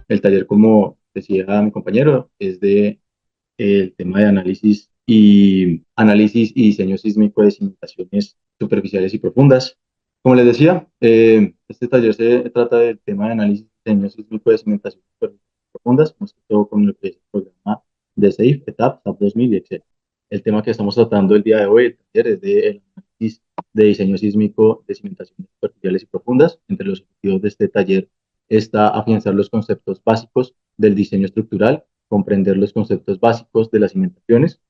El taller, como decía mi compañero, es de el tema de análisis y diseño sísmico de cimentaciones superficiales y profundas. Como les decía, este taller se trata del tema de análisis y diseño sísmico de cimentaciones superficiales y profundas, más que todo con lo que es el programa de SAFE, ETAP, SAP 2000 y etc. El tema que estamos tratando el día de hoy, el taller, es de análisis de diseño sísmico de cimentaciones superficiales y profundas. Entre los objetivos de este taller está afianzar los conceptos básicos del diseño estructural, comprender los conceptos básicos de las cimentaciones,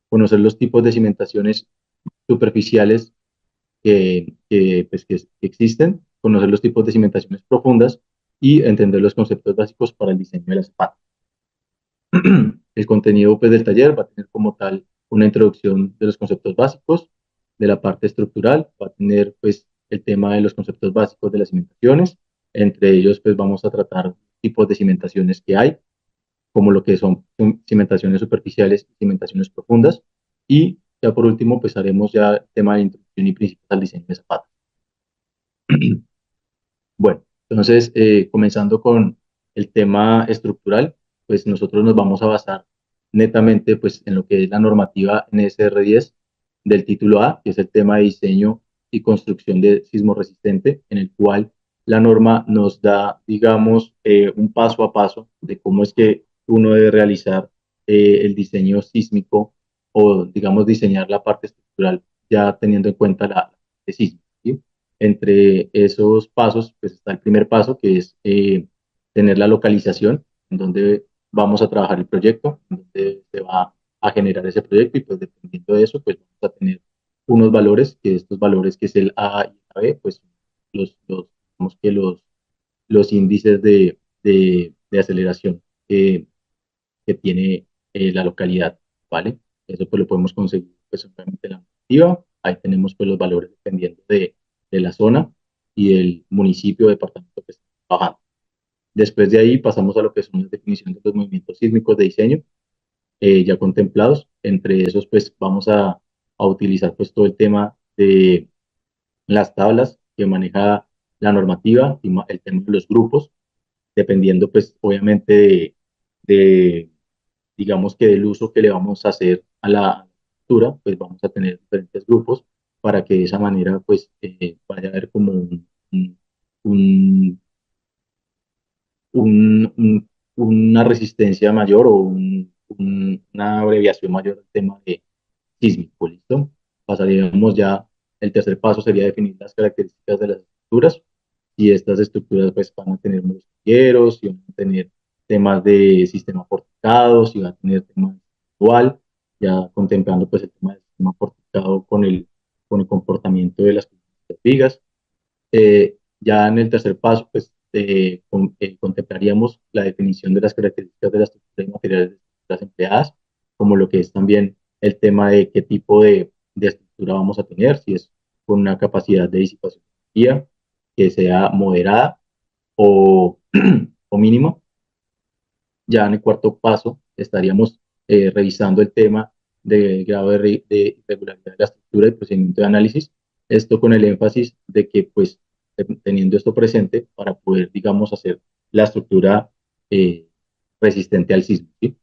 conocer los tipos de cimentaciones superficiales que existen, conocer los tipos de cimentaciones profundas y entender los conceptos básicos para el diseño de la zapata. El contenido pues, del taller va a tener como tal una introducción de los conceptos básicos, de la parte estructural, va a tener pues el tema de los conceptos básicos de las cimentaciones, entre ellos pues vamos a tratar tipos de cimentaciones que hay, como lo que son cimentaciones superficiales y cimentaciones profundas. Y ya por último, pues haremos ya el tema de introducción y principios al diseño de zapatos. Bueno, entonces, comenzando con el tema estructural, pues nosotros nos vamos a basar netamente pues, en lo que es la normativa NSR10 del título A, que es el tema de diseño y construcción de sismo resistente, en el cual la norma nos da, digamos, un paso a paso de cómo es que uno debe realizar el diseño sísmico o, digamos, diseñar la parte estructural ya teniendo en cuenta la de sismo. ¿Sí? Entre esos pasos, pues está el primer paso, que es tener la localización en donde vamos a trabajar el proyecto, en donde se va a generar ese proyecto y pues dependiendo de eso, pues vamos a tener unos valores, que estos valores que es el A y el B, pues digamos que los índices de aceleración que tiene la localidad, ¿vale? Eso pues lo podemos conseguir pues obviamente en la normativa, ahí tenemos pues los valores dependiendo de la zona y del municipio o departamento que estamos trabajando. Después de ahí pasamos a lo que son las definiciones de los movimientos sísmicos de diseño ya contemplados. Entre esos pues vamos a utilizar pues todo el tema de las tablas que maneja la normativa y el tema de los grupos, dependiendo pues obviamente de digamos que del uso que le vamos a hacer a la estructura, pues vamos a tener diferentes grupos para que de esa manera pues vaya a haber como un, una resistencia mayor o una abreviación mayor al tema de sísmico, ¿listo? Pasaríamos ya, el tercer paso sería definir las características de las estructuras, y estas estructuras pues van a tener muros talleros, y van a tener temas de sistema porticado, y van a tener temas dual, ya contemplando pues el tema del sistema porticado con el comportamiento de las vigas. Ya en el tercer paso, pues contemplaríamos la definición de las características de la estructura y materiales de estructuras empleadas, como lo que es también el tema de qué tipo de estructura vamos a tener, si es con una capacidad de disipación de energía que sea moderada o, o mínima. Ya en el cuarto paso estaríamos revisando el tema de grado de irregularidad de la estructura y procedimiento de análisis. Esto con el énfasis de que, pues, teniendo esto presente para poder, digamos, hacer la estructura eh, resistente al sismo. ¿Sí?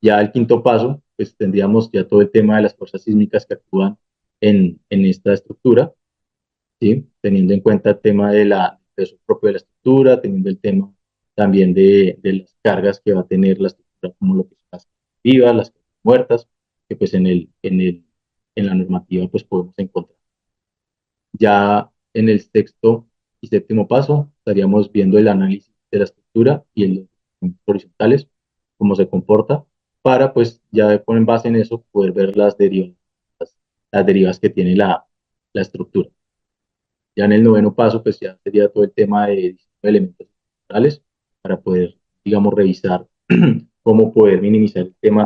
Ya el quinto paso, pues tendríamos ya todo el tema de las fuerzas sísmicas que actúan en esta estructura, ¿sí? Teniendo en cuenta el tema del peso propio de la estructura, teniendo el tema también de las cargas que va a tener la estructura, como lo que son las vivas, las muertas, que pues en la normativa pues podemos encontrar. Ya en el sexto y séptimo paso estaríamos viendo el análisis de la estructura y los horizontales, cómo se comporta, para pues ya con base en eso poder ver las derivas que tiene la estructura. Ya en el noveno paso, pues ya sería todo el tema de elementos estructurales para poder, digamos, revisar cómo poder minimizar el tema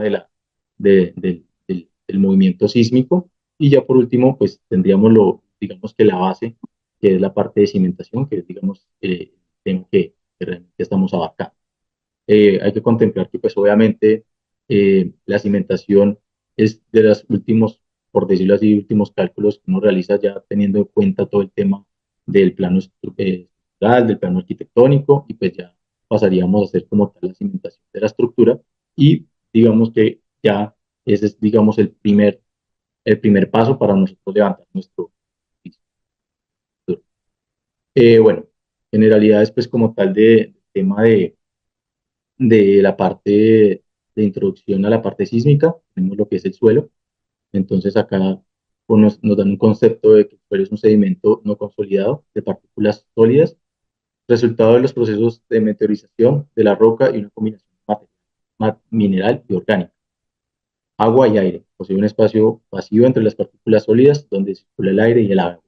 del movimiento sísmico. Y ya por último, pues tendríamos digamos que la base, que es la parte de cimentación, que es, digamos, el tema que realmente estamos abarcando. Hay que contemplar que, pues obviamente, la cimentación es de los últimos, por decirlo así, últimos cálculos que uno realiza ya teniendo en cuenta todo el tema del plano estructural, del plano arquitectónico, y pues ya pasaríamos a hacer como tal la cimentación de la estructura y digamos que ya ese es, digamos, el primer paso para nosotros levantar nuestro piso. Bueno, generalidades pues como tal de tema de la parte de introducción a la parte sísmica, tenemos lo que es el suelo. Entonces acá pues, nos dan un concepto de que el suelo es un sedimento no consolidado de partículas sólidas, resultado de los procesos de meteorización de la roca y una combinación de mineral y orgánica, agua y aire. Posee un espacio vacío entre las partículas sólidas donde circula el aire y el agua.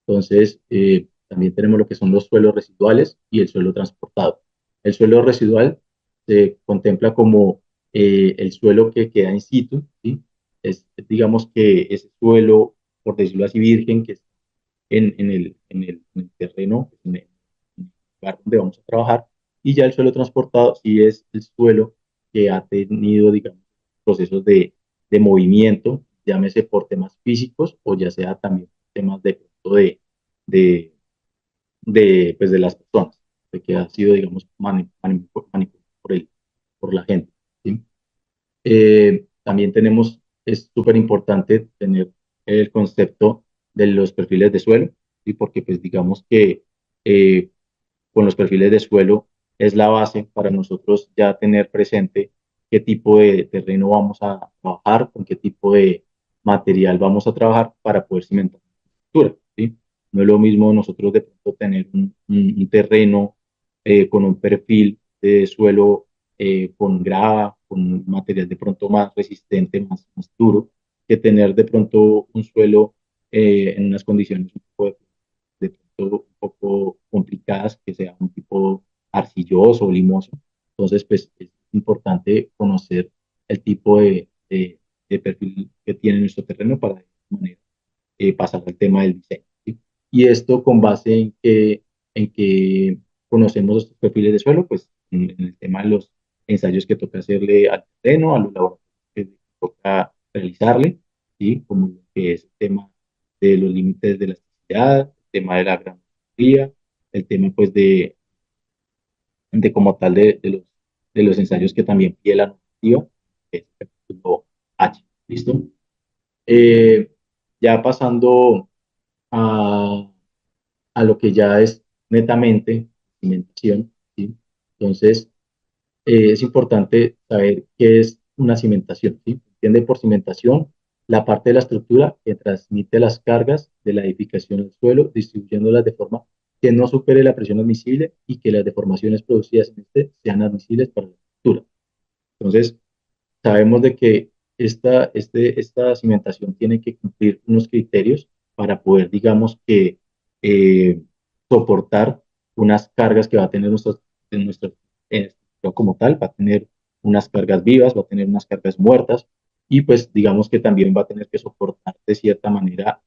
Entonces, también tenemos lo que son los suelos residuales y el suelo transportado. El suelo residual se contempla como el suelo que queda in situ, ¿sí? Es, digamos que ese suelo, por decirlo así, virgen, que es en el terreno, en el lugar donde vamos a trabajar, y ya el suelo transportado sí es el suelo que ha tenido, digamos, procesos de movimiento, llámese por temas físicos o ya sea también temas de, pues de las personas, de que ha sido, digamos, manipulado por la gente. ¿Sí? También tenemos, es súper importante tener el concepto de los perfiles de suelo, ¿sí? Porque pues digamos que eh, con los perfiles de suelo es la base para nosotros ya tener presente qué tipo de terreno vamos a trabajar, con qué tipo de material vamos a trabajar para poder cimentar la estructura, ¿sí? No es lo mismo nosotros de pronto tener un terreno con un perfil de suelo con grava, con material de pronto más resistente, más duro, que tener de pronto un suelo en unas condiciones un poco de pronto un poco complicadas, que sea un tipo arcilloso o limoso. Entonces, pues es importante conocer el tipo de perfil que tiene nuestro terreno para de esta manera pasar al tema del diseño. ¿Sí? Y esto con base en que conocemos estos perfiles de suelo, pues en el tema de los ensayos que toca hacerle al terreno, a los laboratorios que toca realizarle, ¿sí? Como lo que es el tema de los límites de la elasticidad, el tema de la granulometría, el tema pues de como tal de los ensayos que también pide la normativa, que es el capítulo H, ¿listo? Eh, ya pasando a, a lo que ya es netamente cimentación, ¿sí? Entonces, es importante saber qué es una cimentación, ¿sí? Entiende por cimentación la parte de la estructura que transmite las cargas de la edificación al suelo, distribuyéndolas de forma que no supere la presión admisible y que las deformaciones producidas en este sean admisibles para la estructura. Entonces, sabemos de que esta cimentación tiene que cumplir unos criterios para poder, digamos que, eh, soportar unas cargas que va a tener en estructura como tal, va a tener unas cargas vivas, va a tener unas cargas muertas y pues digamos que también va a tener que soportar de cierta manera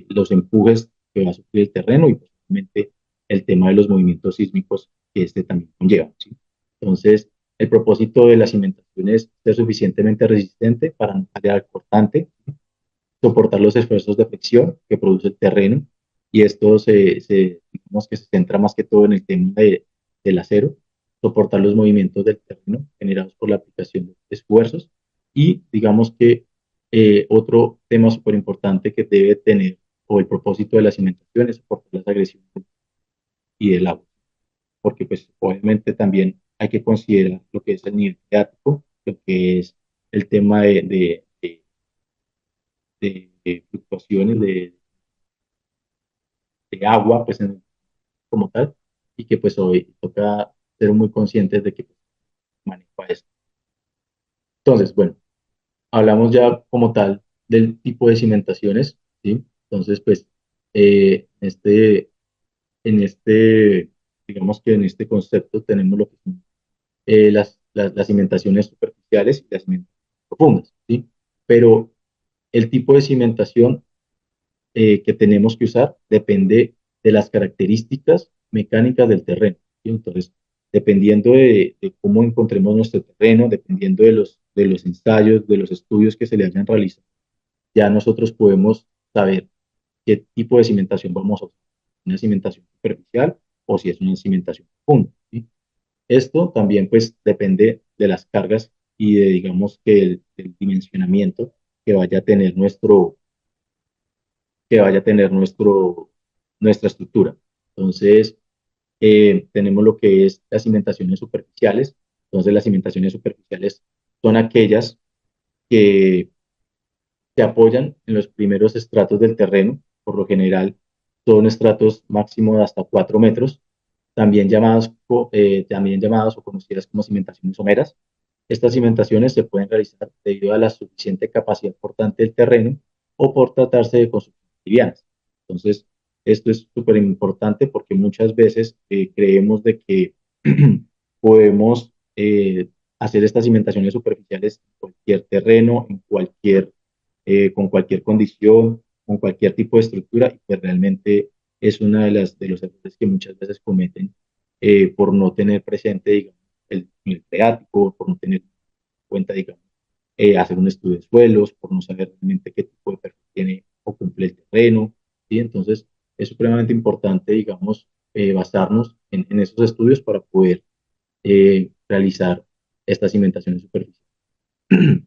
los empujes que va a sufrir el terreno y posiblemente el tema de los movimientos sísmicos que este también conlleva, ¿sí? Entonces, el propósito de la cimentación es ser suficientemente resistente para no fallar cortante, soportar los esfuerzos de fricción que produce el terreno, y esto digamos que se centra más que todo en el tema del acero, soportar los movimientos del terreno generados por la aplicación de esfuerzos, y digamos que otro tema súper importante que debe tener, o el propósito de la cimentación es soportar las agresiones y del agua porque pues obviamente también hay que considerar lo que es el nivel freático, lo que es el tema de fluctuaciones de agua pues como tal y que pues hoy toca ser muy conscientes de que pues, maneja esto. Entonces, bueno, hablamos ya como tal del tipo de cimentaciones, ¿sí? Entonces, pues, en este, digamos que en este concepto tenemos lo que son las cimentaciones superficiales y las cimentaciones profundas, ¿sí? Pero el tipo de cimentación que tenemos que usar depende de las características mecánicas del terreno, ¿sí? Entonces, dependiendo de cómo encontremos nuestro terreno, dependiendo de los ensayos, de los estudios que se le hayan realizado, ya nosotros podemos saber qué tipo de cimentación vamos a usar, una cimentación superficial o si es una cimentación profunda, ¿sí? Esto también pues depende de las cargas y de, digamos, que del dimensionamiento que vaya a tener nuestra estructura. Entonces, tenemos lo que es las cimentaciones superficiales. Entonces, las cimentaciones superficiales son aquellas que se apoyan en los primeros estratos del terreno. Por lo general, son estratos máximo de hasta 4 metros, también llamadas o conocidas como cimentaciones someras. Estas cimentaciones se pueden realizar debido a la suficiente capacidad portante del terreno o por tratarse de construcciones livianas. Entonces, esto es súper importante porque muchas veces creemos de que podemos hacer estas cimentaciones superficiales en cualquier terreno, con cualquier condición, con cualquier tipo de estructura, y pues realmente es una de los errores que muchas veces cometen por no tener presente, digamos, el freático, por no tener en cuenta, digamos, hacer un estudio de suelos, por no saber realmente qué tipo de perfil tiene o cumple el terreno, ¿sí? Entonces, es supremamente importante, digamos, basarnos en esos estudios para poder realizar estas cimentaciones superficiales.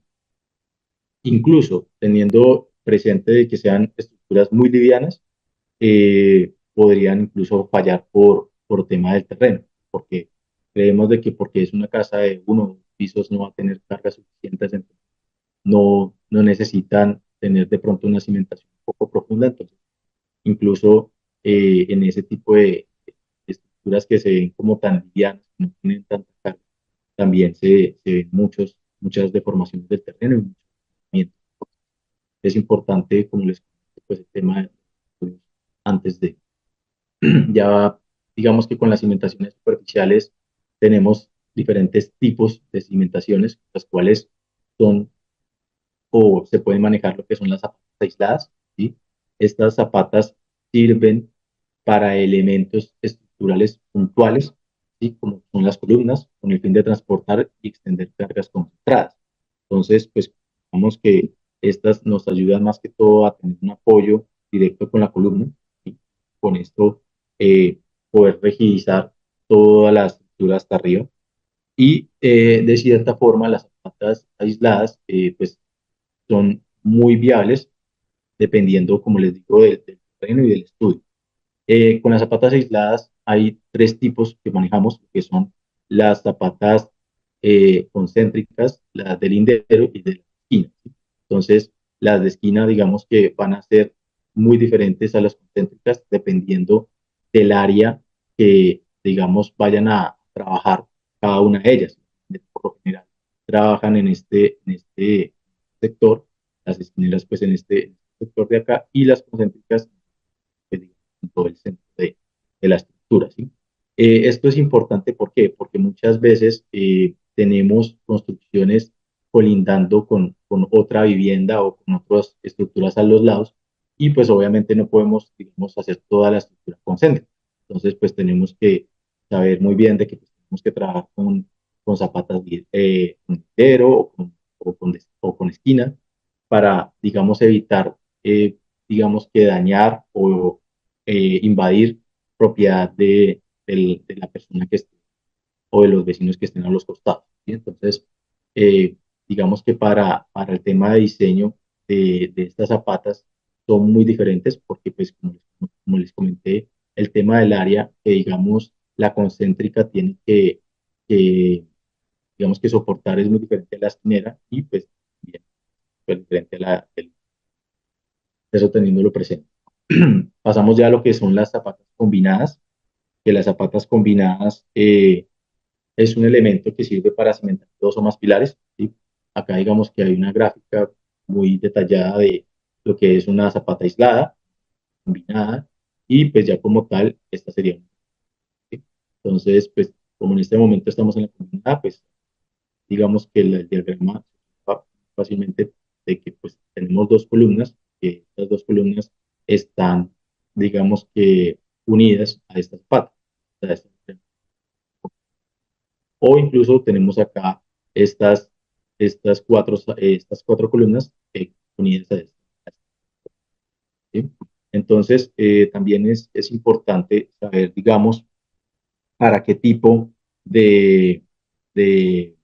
Incluso teniendo presente de que sean estructuras muy livianas, podrían incluso fallar por tema del terreno, porque creemos de que porque es una casa de uno o dos pisos no va a tener cargas suficientes, entonces no necesitan tener de pronto una cimentación un poco profunda, entonces incluso en ese tipo de estructuras que se ven como tan livianas, que no tienen tanta carga, también se ven muchas deformaciones del terreno y muchos movimientos. Es importante, como les comenté, pues el tema de estudios antes de ya, digamos que con las cimentaciones superficiales tenemos diferentes tipos de cimentaciones, las cuales son o se pueden manejar lo que son las zapatas aisladas, ¿sí? Estas zapatas sirven para elementos estructurales puntuales, ¿sí? Como son las columnas, con el fin de transportar y extender cargas concentradas. Entonces, pues, digamos que estas nos ayudan más que todo a tener un apoyo directo con la columna, ¿sí? Con esto, poder rigidizar toda la estructura hasta arriba. Y de cierta forma, las zapatas aisladas, pues, son muy viables dependiendo, como les digo, del terreno y del estudio. Con las zapatas aisladas hay tres tipos que manejamos, que son las zapatas concéntricas, las del lindero y de la esquina. ¿Sí? Entonces, las de esquina, digamos que van a ser muy diferentes a las concéntricas dependiendo del área que, digamos, vayan a trabajar cada una de ellas. Por lo general, trabajan en este sector, las esquineras pues en este sector de acá y las concéntricas en todo el centro de la estructura. ¿Sí? Esto es importante, ¿por qué? Porque muchas veces tenemos construcciones colindando con otra vivienda o con otras estructuras a los lados y pues obviamente no podemos, digamos, hacer toda la estructura concéntrica. Entonces, pues tenemos que saber muy bien de que pues, tenemos que trabajar con zapatas con litero o con esquina para, digamos, evitar, digamos, que dañar o invadir propiedad de la persona que esté o de los vecinos que estén a los costados. ¿Sí? Entonces, eh, digamos que para el tema de diseño de estas zapatas son muy diferentes porque, pues, como les comenté, el tema del área que, digamos, la concéntrica tiene que, digamos, que soportar es muy diferente a la esquinera y, pues, bien, pues, diferente a eso teniéndolo presente. Pasamos ya a lo que son las zapatas combinadas, que las zapatas combinadas es un elemento que sirve para cimentar dos o más pilares. ¿Sí? Acá digamos que hay una gráfica muy detallada de lo que es una zapata aislada, combinada, y pues ya como tal, esta sería una. ¿Sí? Entonces, pues como en este momento estamos en la combinada, pues digamos que el diagrama va fácilmente de que pues tenemos dos columnas, que estas dos columnas están, digamos que unidas a estas patas. A estas, o incluso tenemos acá estas, estas cuatro columnas unidas a esta. ¿Sí? Entonces, también es importante saber, digamos, para qué tipo de, de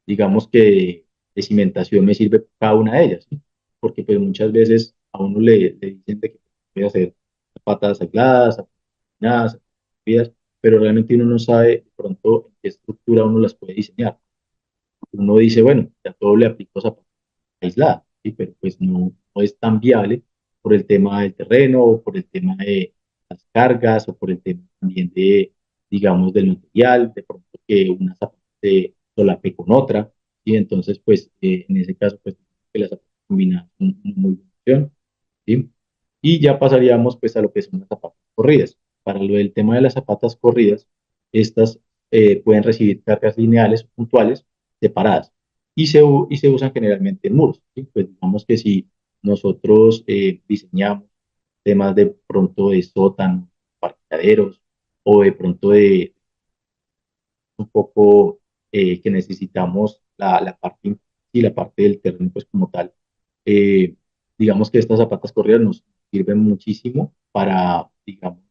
digamos que de cimentación me sirve cada una de ellas, ¿sí? Porque pues muchas veces a uno le dicen de que puede hacer zapatas aisladas, zapatas combinadas, pero realmente uno no sabe de pronto en qué estructura uno las puede diseñar. Uno dice, bueno, ya todo le aplico zapatos aisladas, ¿sí? Pero pues no es tan viable por el tema del terreno o por el tema de las cargas o por el tema también de, digamos, del material, de pronto que una zapata se solape con otra, y entonces pues en ese caso pues que las zapatas combinadas son una muy buena opción, ¿sí? Y ya pasaríamos pues a lo que son las zapatas corridas. Para lo del tema de las zapatas corridas, estas pueden recibir cargas lineales o puntuales separadas y se usan generalmente en muros, ¿sí? Pues digamos que si nosotros diseñamos temas de pronto de sótano, parqueaderos o de pronto de un poco que necesitamos la parte y la parte del terreno pues como tal, eh, digamos que estas zapatas corridas nos sirven muchísimo para, digamos,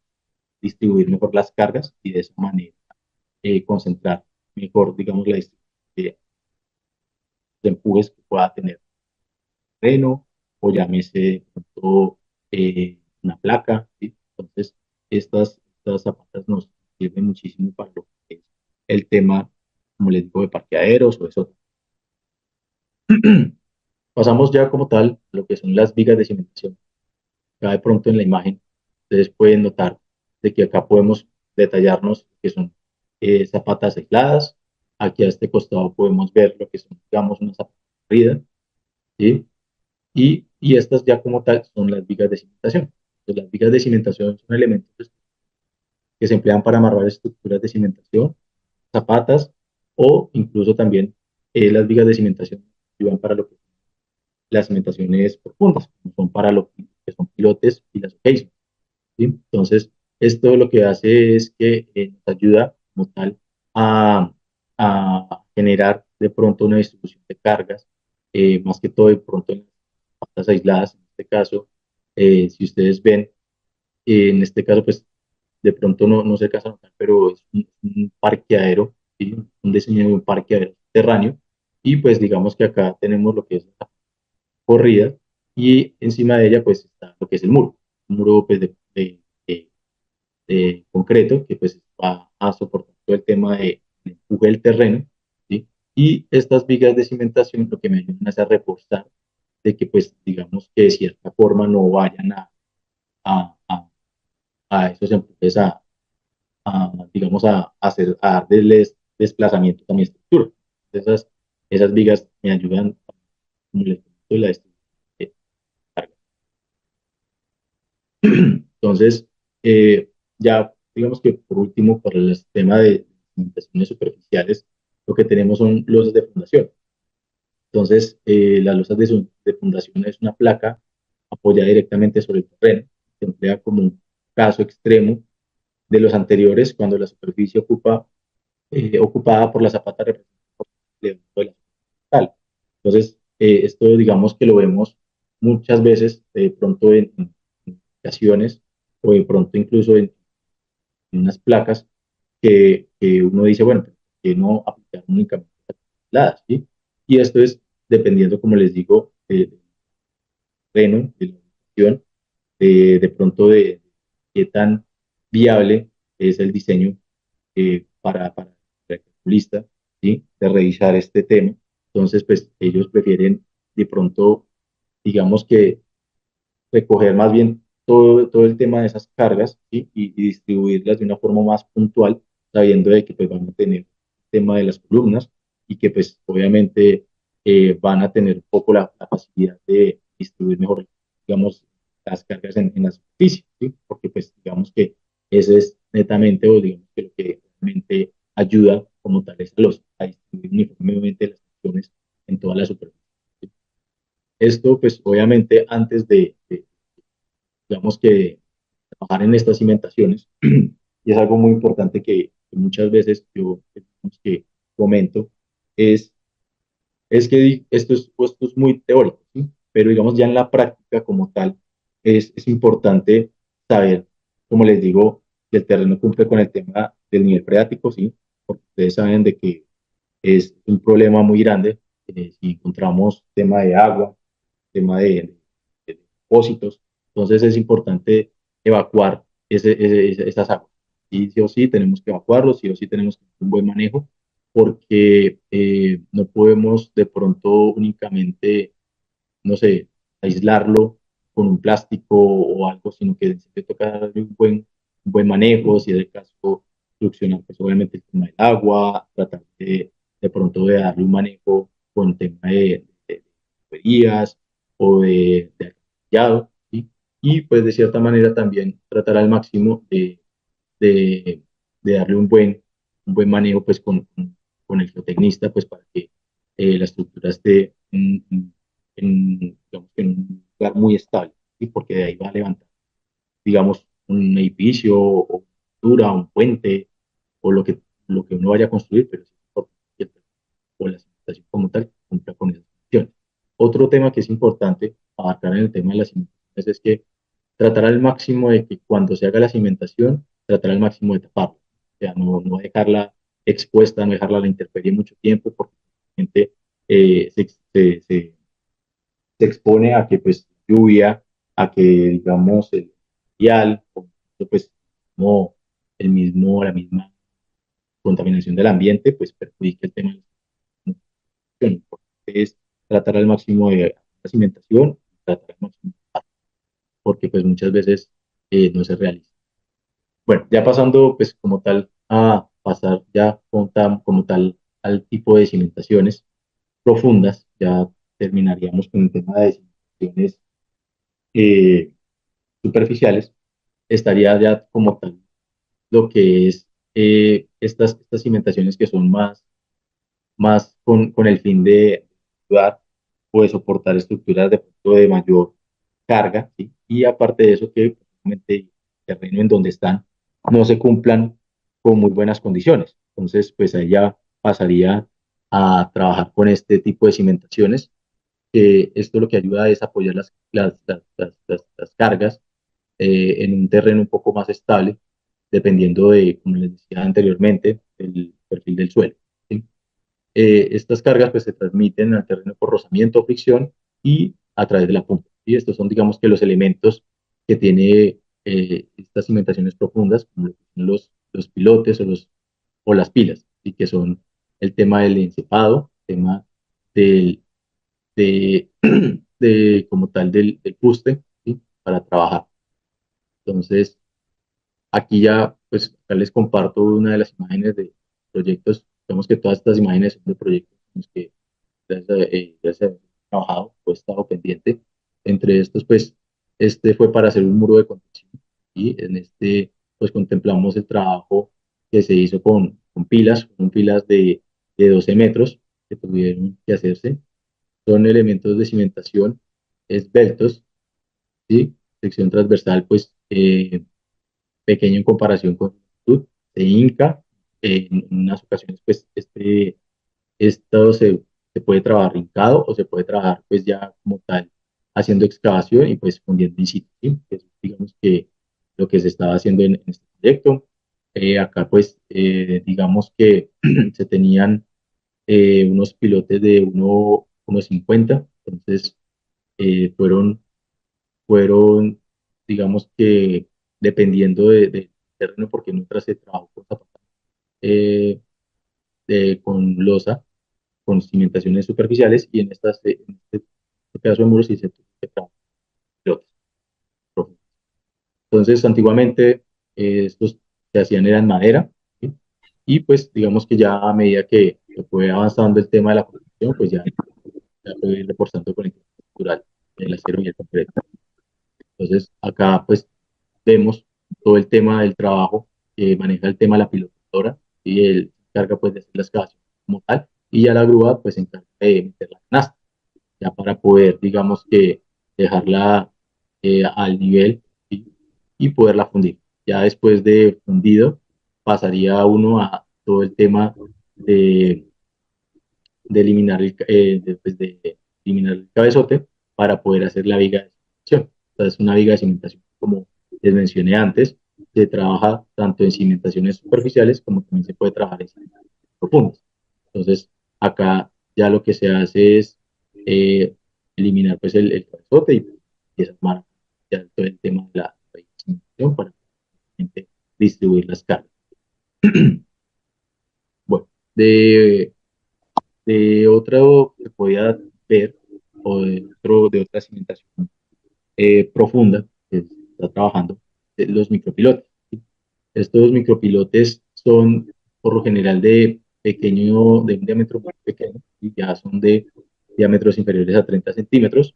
distribuir mejor las cargas y de esa manera concentrar mejor, digamos, la distribución de empujes que pueda tener terreno o llámese de pronto una placa, ¿sí? Entonces, estas zapatas nos sirven muchísimo para lo que es el tema, como les digo, de parqueaderos o eso. Pasamos ya como tal a lo que son las vigas de cimentación. Ya de pronto en la imagen, ustedes pueden notar de que acá podemos detallarnos que son zapatas aisladas. Aquí a este costado podemos ver lo que son, digamos, una zapata corrida, ¿sí? Y estas ya como tal son las vigas de cimentación. Entonces, las vigas de cimentación son elementos que se emplean para amarrar estructuras de cimentación, zapatas o incluso también las vigas de cimentación ayudan para lo que son las cimentaciones profundas, como son para lo que son pilotes y las occasions, ¿sí? Entonces, esto lo que hace es que nos ayuda como tal a, a generar de pronto una distribución de cargas, más que todo de pronto en las patas aisladas, en este caso, si ustedes ven, en este caso, pues de pronto no se alcanza a notar, pero es un parqueadero, ¿sí? Un diseño de un parqueadero subterráneo, y pues digamos que acá tenemos lo que es la corrida, y encima de ella pues está lo que es el muro, un muro pues de concreto que pues va a soportar todo el tema de empuje del terreno, ¿sí? Y estas vigas de cimentación lo que me ayudan es a reforzar de que pues digamos que de cierta forma no vayan a, a, a esos empujes digamos, hacer, a darles desplazamiento a mi estructura. Esas vigas me ayudan, como les comento, la estructura de carga. Entonces, ya digamos que por último, para el tema de cimentaciones superficiales, lo que tenemos son losas de fundación. Entonces, las losas de fundación es una placa apoyada directamente sobre el terreno. Se emplea como un caso extremo de los anteriores cuando la superficie ocupada por la zapata representa de la tal. Entonces, esto digamos que lo vemos muchas veces, de pronto en ocasiones o de pronto incluso en unas placas que uno dice, bueno, ¿por qué no aplicar únicamente las, ¿sí? Y esto es dependiendo, como les digo, del terreno, de la ubicación, de pronto de qué tan viable es el diseño para el calculista, ¿sí? De revisar este tema. Entonces, pues ellos prefieren de pronto, digamos que recoger más bien todo el tema de esas cargas, ¿sí? Y distribuirlas de una forma más puntual, sabiendo de que pues van a tener el tema de las columnas y que pues obviamente van a tener un poco la facilidad de distribuir mejor, digamos, las cargas en la superficie, ¿sí? Porque pues digamos que ese es netamente o digamos que lo que realmente ayuda como tal es a distribuir uniformemente las funciones en toda la superficie. ¿Sí? Esto pues obviamente antes de digamos que trabajar en estas cimentaciones, y es algo muy importante que muchas veces yo digamos, que comento, es, es que esto es muy teórico, ¿sí? Pero digamos ya en la práctica como tal, es importante saber, como les digo, que el terreno cumple con el tema del nivel freático, ¿sí? porque ustedes saben de que es un problema muy grande si encontramos tema de agua, tema de depósitos. Entonces es importante evacuar esas aguas. Y sí o sí tenemos que evacuarlos, sí o sí tenemos que tener un buen manejo, porque no podemos de pronto únicamente, no sé, aislarlo con un plástico o algo, sino que se toca darle un buen manejo, si es el caso, solucionar pues obviamente el tema del agua, tratar de pronto de darle un manejo con el tema de tuberías o de alcantarillado, ¿sí? Y pues de cierta manera también tratar al máximo de, de darle un buen manejo pues con el geotecnista pues para que la estructura esté digamos, en un lugar muy estable, ¿sí? Porque de ahí va a levantar, digamos, un edificio o una estructura, un puente o lo que uno vaya a construir, pero sí es importante que o la cimentación como tal cumpla con esas funciones. Otro tema que es importante abarcar en el tema de las cimentaciones es que tratar al máximo de que cuando se haga la cimentación, tratar al máximo de taparla. O sea, no dejarla expuesta, no dejarla a la intemperie mucho tiempo, porque la gente se expone a que pues lluvia, a que digamos el vial, pues como la misma contaminación del ambiente, pues perjudica el tema de la cimentación. Es tratar al máximo de la cimentación, tratar al máximo, porque pues muchas veces no se realiza. Bueno, ya pasando pues como tal a pasar ya como tal al tipo de cimentaciones profundas, ya terminaríamos con el tema de cimentaciones eh, superficiales, estaría ya como tal lo que es estas cimentaciones que son más con el fin de ayudar o de soportar estructuras de punto de mayor carga, ¿sí? Y aparte de eso, que realmente el terreno en donde están no se cumplan con muy buenas condiciones. Entonces, pues ahí ya pasaría a trabajar con este tipo de cimentaciones. Esto lo que ayuda es apoyar las cargas en un terreno un poco más estable, dependiendo de, como les decía anteriormente, el perfil del suelo, ¿sí? Estas cargas pues se transmiten al terreno por rozamiento o fricción y a través de la punta. Y estos son, digamos, que los elementos que tiene estas cimentaciones profundas, como los pilotes o las pilas, y que son el tema del encepado, el tema del, de, como tal del fuste, ¿sí? Para trabajar. Entonces, aquí ya, pues, acá les comparto una de las imágenes de proyectos. Vemos que todas estas imágenes son de proyectos en los que ya se ha trabajado o he estado pendiente. Entre estos, pues, este fue para hacer un muro de contención y en este, pues, contemplamos el trabajo que se hizo con pilas de 12 metros que tuvieron que hacerse. Son elementos de cimentación esbeltos, ¿sí? Sección transversal, pues, pequeño en comparación con su longitud, se hinca. En unas ocasiones, pues, esto se puede trabajar hincado o se puede trabajar, pues, ya como tal, haciendo excavación y, pues, fundiendo in situ, ¿sí? Es, digamos que lo que se estaba haciendo en este proyecto. Acá, pues, digamos que se tenían unos pilotes de 1,50, entonces fueron digamos que dependiendo del terreno, porque en otras se trabajó con zapata, eh, con losa, con cimentaciones superficiales, y en este pedazo de muros sí se tuvo que trabajar pilotes profundos. Entonces, antiguamente estos se hacían eran madera, ¿sí? Y pues digamos que ya a medida que fue avanzando el tema de la construcción, pues ya fue reforzando con el estructural, el acero y el concreto. Entonces, acá pues vemos todo el tema del trabajo que maneja el tema de la pilotadora y él se encarga pues de hacer la excavación como tal y ya la grúa pues se encarga de meter la canasta ya para poder digamos que dejarla al nivel, ¿sí? Y poderla fundir. Ya después de fundido pasaría uno a todo el tema de, de eliminar pues, de eliminar el cabezote para poder hacer la viga de cimentación. Entonces, una viga de cimentación, como les mencioné antes, se trabaja tanto en cimentaciones superficiales como también se puede trabajar en cimentaciones profundas. Entonces, acá ya lo que se hace es eh, eliminar pues el cabezote y desarmar ya todo el tema de la cimentación para distribuir las cargas. Bueno, de otro que podía ver, o de otra cimentación profunda que se está trabajando, los micropilotes. ¿Sí? Estos micropilotes son por lo general de un diámetro muy pequeño, y ya son de diámetros inferiores a 30 centímetros,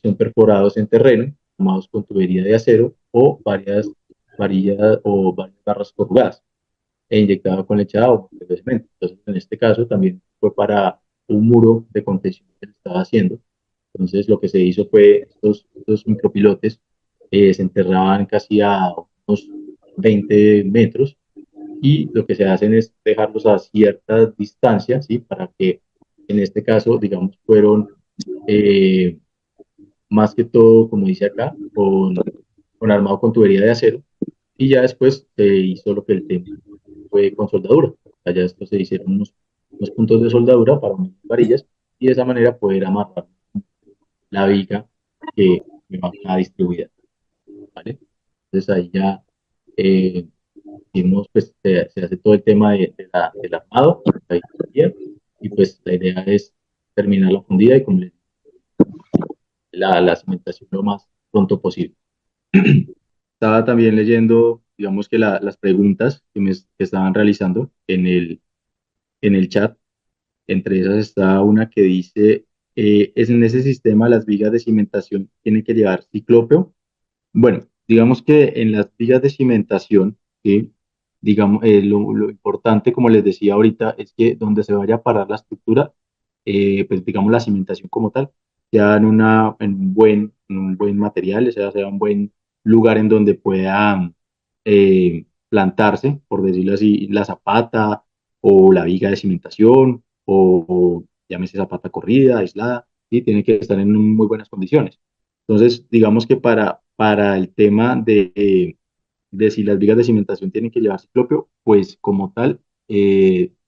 son perforados en terreno, formados con tubería de acero o varias varillas o varias barras corrugadas e inyectado con leche de agua, previamente. Entonces, en este caso también fue para un muro de contención que se estaba haciendo. Entonces, lo que se hizo fue estos micropilotes se enterraban casi a unos 20 metros y lo que se hacen es dejarlos a cierta distancia, ¿sí? Para que en este caso, digamos, fueron eh, más que todo, como dice acá, con armado con tubería de acero y ya después se hizo lo que el tema fue con soldadura. Allá esto se hicieron unos puntos de soldadura para unir varillas y de esa manera poder amarrar la viga que va a distribuida, ¿vale? Entonces ahí ya eh, dimos, pues se hace todo el tema del armado, la ingeniería, y pues la idea es terminar la fundida y con la cimentación lo más pronto posible. Estaba también leyendo, digamos que las preguntas que estaban realizando en el chat. Entre esas está una que dice, ¿es en ese sistema las vigas de cimentación tienen que llevar ciclópeo? Bueno, digamos que en las vigas de cimentación, ¿sí? Digamos, lo importante, como les decía ahorita, es que donde se vaya a parar la estructura, pues digamos la cimentación como tal, sea en un buen material, sea un buen lugar en donde pueda plantarse, por decirlo así, la zapata o la viga de cimentación o llámese zapata corrida, aislada, ¿sí? Tiene que estar en muy buenas condiciones. Entonces, digamos que para el tema de si las vigas de cimentación tienen que llevar ciclopio, pues como tal,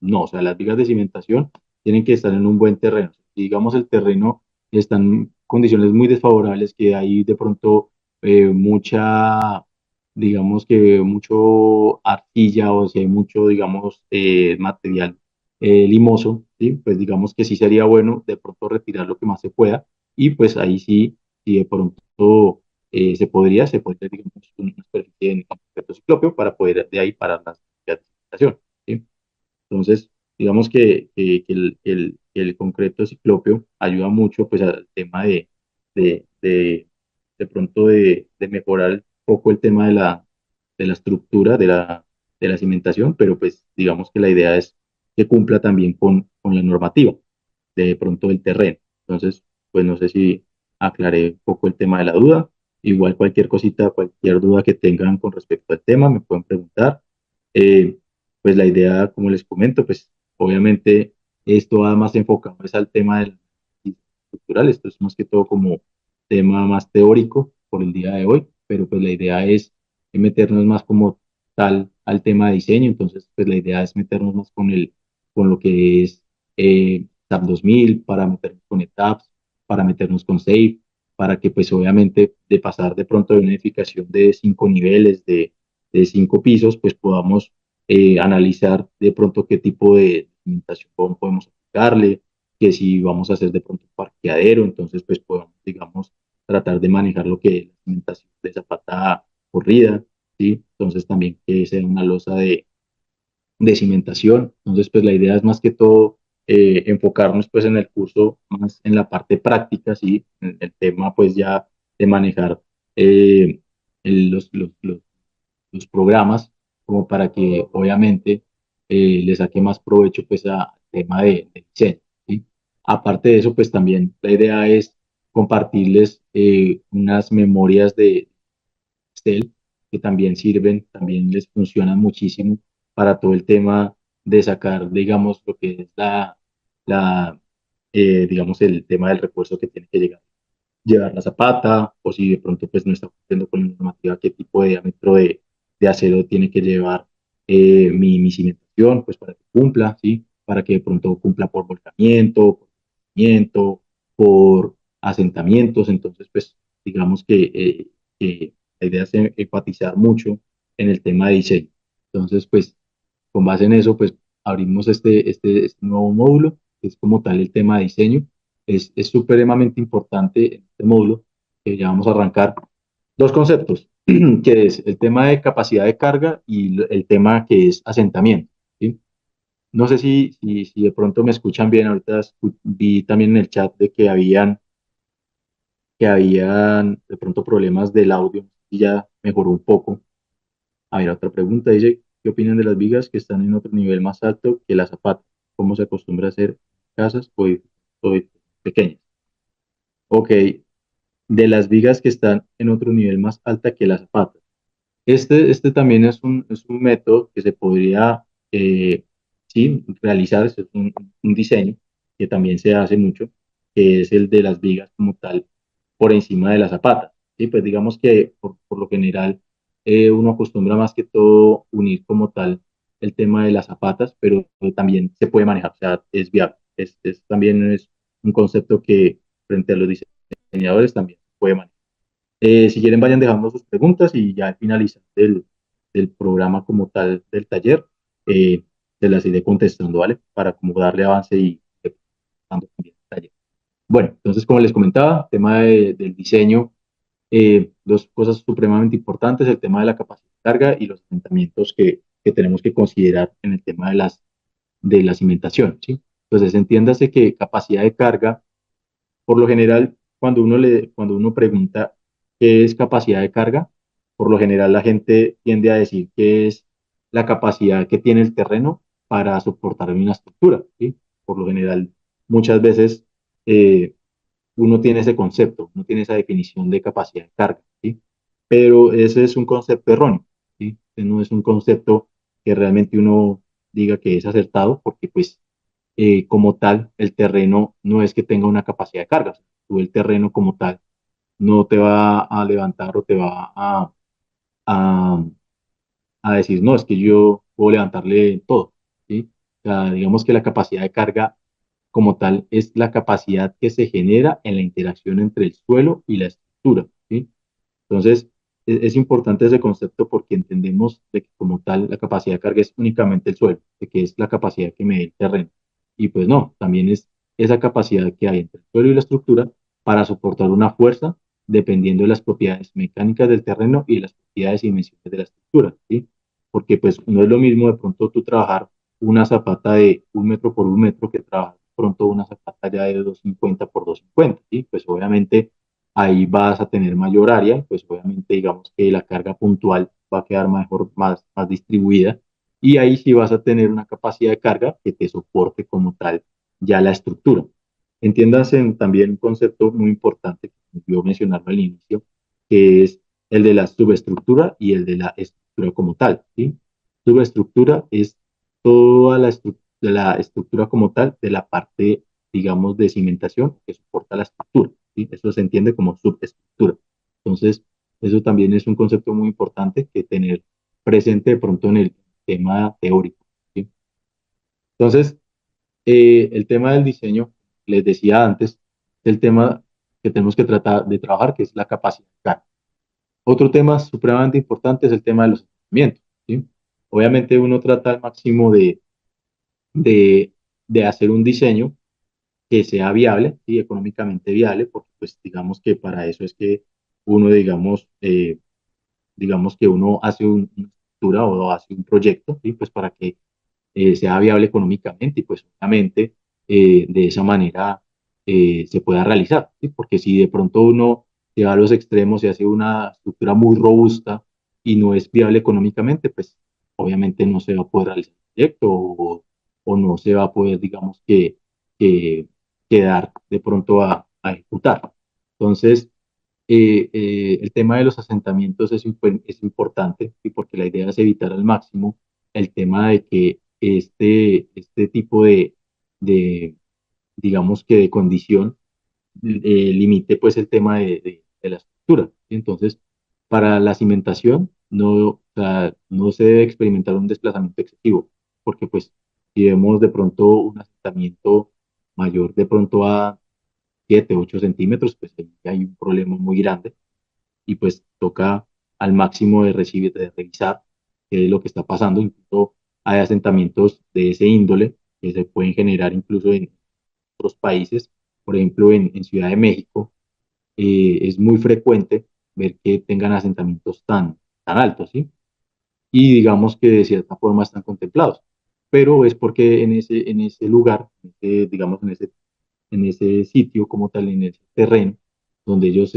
no, o sea, las vigas de cimentación tienen que estar en un buen terreno. Si digamos el terreno está en condiciones muy desfavorables, que hay de pronto mucha, digamos que mucho arcilla o si hay mucho, digamos, material limoso, ¿sí? Pues digamos que sí sería bueno de pronto retirar lo que más se pueda y pues ahí sí, si de pronto se podría, digamos, una superficie en concreto ciclópeo para poder de ahí parar las estación, ¿sí? Entonces, digamos que el concreto ciclópeo ayuda mucho pues al tema de, de, de pronto de mejorar un poco el tema de la estructura de la cimentación, pero pues digamos que la idea es que cumpla también con la normativa de pronto del terreno. Entonces, pues no sé si aclaré un poco el tema de la duda. Igual cualquier cosita, cualquier duda que tengan con respecto al tema, me pueden preguntar. Eh, pues la idea, como les comento, pues obviamente esto va más enfocado es al tema del análisis estructural. Esto es más que todo como tema más teórico por el día de hoy, pero pues la idea es meternos más como tal al tema de diseño. Entonces, pues la idea es meternos más con lo que es TAP 2000, para meternos con ETAPS, para meternos con SAFE, para que pues obviamente de pasar de pronto de una edificación de 5 niveles, de 5 pisos, pues podamos analizar de pronto qué tipo de cimentación podemos aplicarle, que si vamos a hacer de pronto un parqueadero, entonces pues podemos, digamos, tratar de manejar lo que es la cimentación de zapata corrida, ¿sí? Entonces también que sea una losa de cimentación. Entonces, pues la idea es más que todo enfocarnos pues en el curso más en la parte práctica, ¿sí? En el tema pues ya de manejar eh, los programas como para que obviamente le saque más provecho pues al tema de diseño, ¿sí? Aparte de eso, pues también la idea es compartirles unas memorias de Excel que también sirven, también les funcionan muchísimo para todo el tema de sacar, digamos, lo que es la digamos, el tema del refuerzo que tiene que llevar la zapata, o si de pronto pues no está cumpliendo con la normativa, qué tipo de diámetro de acero tiene que llevar mi cimentación, pues para que cumpla, ¿sí? Para que de pronto cumpla por volcamiento, por crecimiento, por asentamientos. Entonces, pues digamos que la idea es enfatizar mucho en el tema de diseño. Entonces, pues con base en eso, pues abrimos este nuevo módulo, que es como tal el tema de diseño. Es supremamente importante en este módulo, que ya vamos a arrancar dos conceptos, que es el tema de capacidad de carga y el tema que es asentamiento, ¿sí? No sé si de pronto me escuchan bien, ahorita vi también en el chat de que habían de pronto problemas del audio y ya mejoró un poco. A ver, otra pregunta dice, ¿qué opinan de las vigas que están en otro nivel más alto que las zapatas? ¿Cómo se acostumbra a hacer casas o pequeñas? Ok, de las vigas que están en otro nivel más alta que las zapatas. Este también es un método que se podría sí, realizar, es un diseño que también se hace mucho, que es el de las vigas como tal por encima de la zapata. ¿Sí? Pues digamos que por lo general uno acostumbra más que todo unir como tal el tema de las zapatas, pero también se puede manejar, o sea, es viable. También es un concepto que frente a los diseñadores también se puede manejar. Si quieren, vayan dejando sus preguntas y ya al finalizar del programa como tal del taller, eh, se las iré contestando, ¿vale? Para como darle avance y dando también el taller. Bueno, entonces, como les comentaba, tema del diseño, dos cosas supremamente importantes, el tema de la capacidad de carga y los asentamientos que tenemos que considerar en el tema de la cimentación, ¿sí? Entonces, entiéndase que capacidad de carga por lo general, cuando uno pregunta qué es capacidad de carga, por lo general la gente tiende a decir que es la capacidad que tiene el terreno para soportar una estructura, ¿sí? Por lo general, muchas veces eh, uno tiene ese concepto, uno tiene esa definición de capacidad de carga, ¿sí? Pero ese es un concepto erróneo, ¿sí? No es un concepto que realmente uno diga que es acertado, porque pues como tal, el terreno no es que tenga una capacidad de carga. Tú el terreno como tal no te va a levantar o te va a, a decir, no, es que yo puedo levantarle todo, ¿sí? O sea, digamos que la capacidad de carga como tal es la capacidad que se genera en la interacción entre el suelo y la estructura, ¿sí? Entonces, es importante ese concepto porque entendemos de que como tal la capacidad de carga es únicamente el suelo, de que es la capacidad que me dé el terreno. Y pues no, también es esa capacidad que hay entre el suelo y la estructura para soportar una fuerza dependiendo de las propiedades mecánicas del terreno y las propiedades y dimensiones de la estructura, ¿sí? Porque pues no es lo mismo de pronto tú trabajar una zapata de 1 metro por 1 metro que trabajar de pronto una zapata ya de 250 por 250, ¿sí? Pues obviamente ahí vas a tener mayor área, pues obviamente digamos que la carga puntual va a quedar mejor, más distribuida, y ahí sí vas a tener una capacidad de carga que te soporte como tal ya la estructura. Entiéndanse también un concepto muy importante que me olvidó mencionarlo al inicio, que es el de la subestructura y el de la estructura como tal, ¿sí? Subestructura es toda la estructura como tal de la parte, digamos, de cimentación que soporta la estructura, ¿sí? Eso se entiende como subestructura. Entonces, eso también es un concepto muy importante que tener presente de pronto en el tema teórico, ¿sí? Entonces, el tema del diseño, les decía antes, es el tema que tenemos que tratar de trabajar, que es la capacidad. Otro tema supremamente importante es el tema de los asentamientos, ¿sí? Obviamente uno trata al máximo de, de hacer un diseño que sea viable y económicamente viable, porque pues digamos que para eso es que uno, digamos que uno hace una estructura o hace un proyecto, ¿sí? Pues para que sea viable económicamente y pues obviamente de esa manera se pueda realizar, ¿sí? Porque si de pronto uno se va a los extremos y hace una estructura muy robusta y no es viable económicamente, pues obviamente no se va a poder realizar el proyecto o no se va a poder, digamos que quedar de pronto a ejecutar. Entonces, el tema de los asentamientos es importante y porque la idea es evitar al máximo el tema de que este tipo de, digamos que de condición limite pues el tema de la estructura. Entonces, para la cimentación, no, o sea, no se debe experimentar un desplazamiento excesivo, porque pues si vemos de pronto un asentamiento mayor de pronto a 7 8 centímetros, pues ahí hay un problema muy grande y pues toca al máximo de recibir, de revisar qué es lo que está pasando. Incluso hay asentamientos de ese índole que se pueden generar incluso en otros países, por ejemplo en Ciudad de México, es muy frecuente ver que tengan asentamientos tan altos, ¿sí? Y digamos que de cierta forma están contemplados, pero es porque en ese lugar, digamos en ese sitio como tal, en ese terreno donde ellos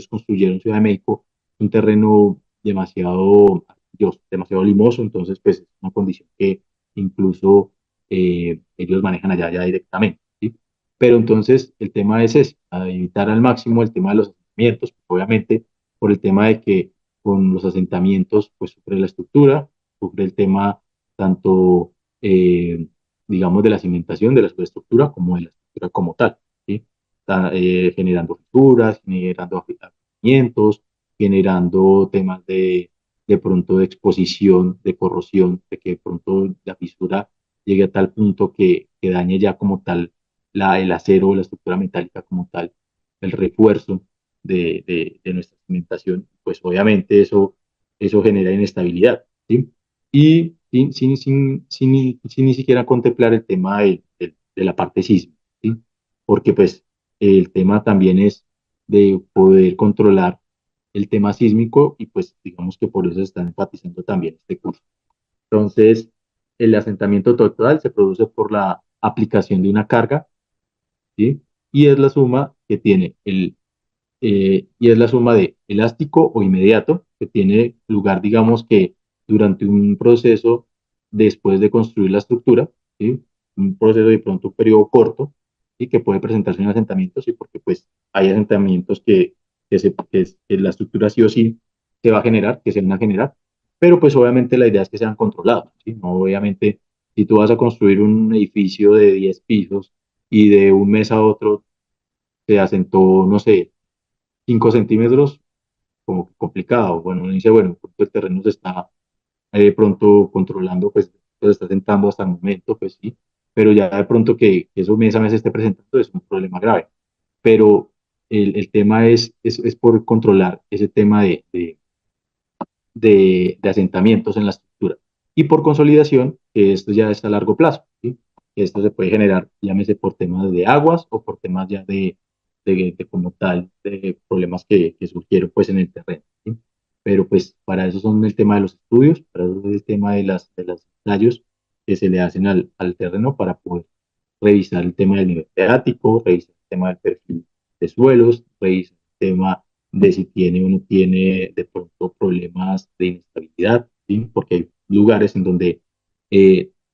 construyeron Ciudad de México, un terreno demasiado arcilloso, demasiado limoso, entonces pues es una condición que incluso ellos manejan allá ya directamente, ¿sí? Pero entonces el tema es ese, a evitar al máximo el tema de los asentamientos, obviamente por el tema de que con los asentamientos pues sufre la estructura, sufre el tema tanto digamos de la cimentación de la superestructura como de la estructura como tal, ¿sí? Generando fisuras, generando afectamientos, generando temas de pronto de exposición, de corrosión, de que de pronto la fisura llegue a tal punto que dañe ya como tal el acero o la estructura metálica como tal, el refuerzo de nuestra cimentación, pues obviamente eso genera inestabilidad, ¿sí? Y sin ni siquiera contemplar el tema de la parte sísmica, ¿sí? Porque pues el tema también es de poder controlar el tema sísmico y pues digamos que por eso están enfatizando también este curso. Entonces, el asentamiento total se produce por la aplicación de una carga, ¿sí? Y es la suma que tiene y es la suma de elástico o inmediato, que tiene lugar, digamos que durante un proceso después de construir la estructura, ¿sí? Un proceso de pronto un periodo corto y que puede presentarse en asentamientos, ¿sí? Porque pues hay asentamientos que la estructura sí o sí se va a generar, que se van a generar, pero pues obviamente la idea es que sean controlados, ¿sí? No, obviamente, si tú vas a construir un edificio de 10 pisos y de un mes a otro se asentó, no sé, 5 centímetros, como complicado. Bueno, uno dice, bueno, el terreno se está de pronto controlando, pues se está sentando hasta el momento, pues sí, pero ya de pronto que eso mes a mes esté presentando es un problema grave. Pero el tema es por controlar ese tema de asentamientos en la estructura. Y por consolidación, que esto ya es a largo plazo, ¿sí? Esto se puede generar, llámese por temas de aguas o por temas ya de como tal, de problemas que surgieron pues en el terreno, ¿sí? Pero pues para eso son el tema de los estudios, para eso es el tema de los ensayos que se le hacen al terreno para poder revisar el tema del nivel freático, revisar el tema del perfil de suelos, revisar el tema de si tiene o no tiene de pronto problemas de inestabilidad, ¿sí? Porque hay lugares en donde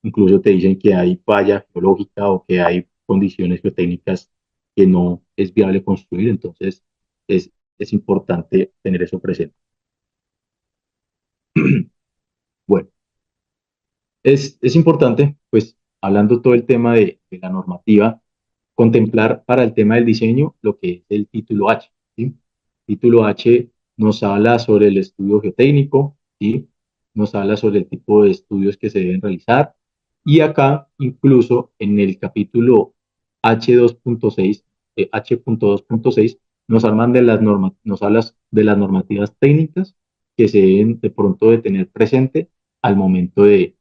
incluso te dicen que hay falla geológica o que hay condiciones geotécnicas que no es viable construir, entonces es importante tener eso presente. Bueno, es importante, pues, hablando todo el tema de la normativa, contemplar para el tema del diseño lo que es el título H, ¿sí? Título H nos habla sobre el estudio geotécnico, ¿sí? Nos habla sobre el tipo de estudios que se deben realizar y acá incluso en el capítulo H2.6, H.2.6 nos hablan de las normas, nos hablas de las normativas técnicas que se deben de pronto de tener presente al momento de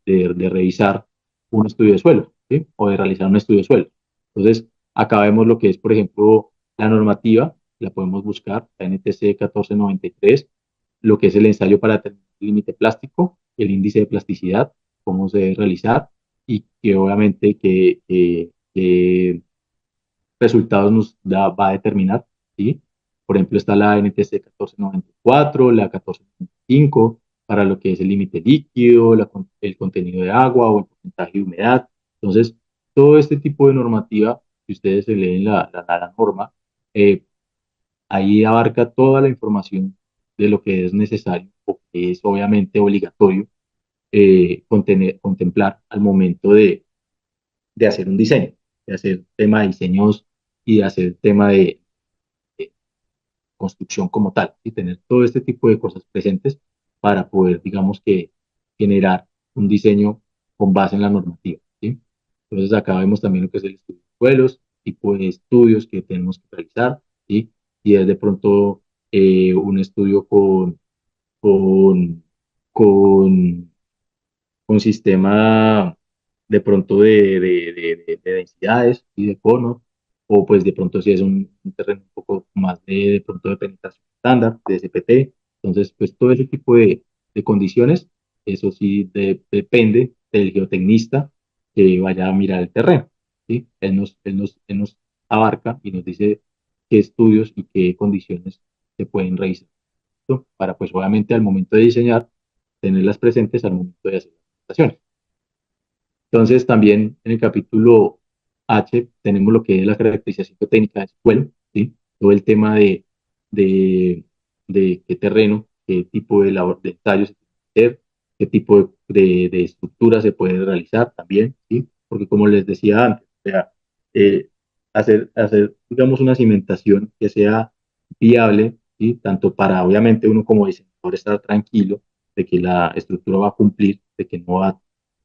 revisar un estudio de suelo, ¿sí? O de realizar un estudio de suelo. Entonces, acá vemos lo que es, por ejemplo, la normativa, la podemos buscar, la NTC 1493, lo que es el ensayo para determinar el límite plástico, el índice de plasticidad, cómo se debe realizar y que obviamente que resultados va a determinar, ¿sí? Por ejemplo, está la NTC 1494, la 1495, para lo que es el límite líquido, el contenido de agua o el porcentaje de humedad. Entonces, todo este tipo de normativa, si ustedes se leen la norma, eh, ahí abarca toda la información de lo que es necesario o que es obviamente obligatorio contemplar al momento de hacer un diseño, de hacer tema de diseños y de hacer tema de construcción como tal, y tener todo este tipo de cosas presentes para poder, digamos que, generar un diseño con base en la normativa, ¿sí? Entonces acá vemos también lo que es el estudio de suelos, tipo de estudios que tenemos que realizar, ¿sí? Y es de pronto un estudio con, con un sistema de pronto de densidades y de conos, o pues de pronto si es un terreno un poco más de pronto de penetración estándar, de SPT. Entonces, pues todo ese tipo de condiciones, eso sí depende del geotecnista que vaya a mirar el terreno, ¿sí? Él nos abarca y nos dice qué estudios y qué condiciones se pueden realizar, ¿no? Para pues obviamente al momento de diseñar, tenerlas presentes al momento de hacer las presentaciones. Entonces, también en el capítulo H tenemos lo que es la caracterización técnica del suelo, ¿sí? Todo el tema de, de qué terreno, qué tipo de ensayo se tiene que hacer, qué tipo de estructura se puede realizar también, ¿sí? Porque como les decía antes, o sea, eh, hacer, digamos, una cimentación que sea viable, ¿sí? Tanto para, obviamente, uno como diseñador estar tranquilo de que la estructura va a cumplir, de que no va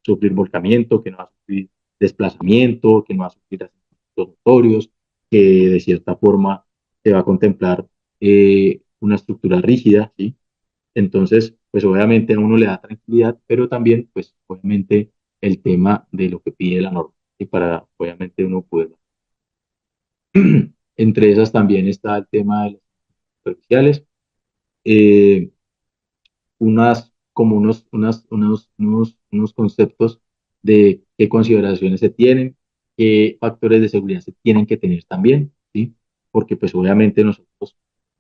sufrir volcamiento, que no va a sufrir desplazamiento, que no va a sufrir accidentes notorios, que de cierta forma se va a contemplar una estructura rígida, ¿sí? Entonces, pues obviamente a uno le da tranquilidad, pero también, pues obviamente el tema de lo que pide la norma, y para obviamente uno poder. Entre esas también está el tema de las superficiales. Eh, como unos conceptos de qué consideraciones se tienen, qué factores de seguridad se tienen que tener también, ¿sí? Porque pues obviamente nosotros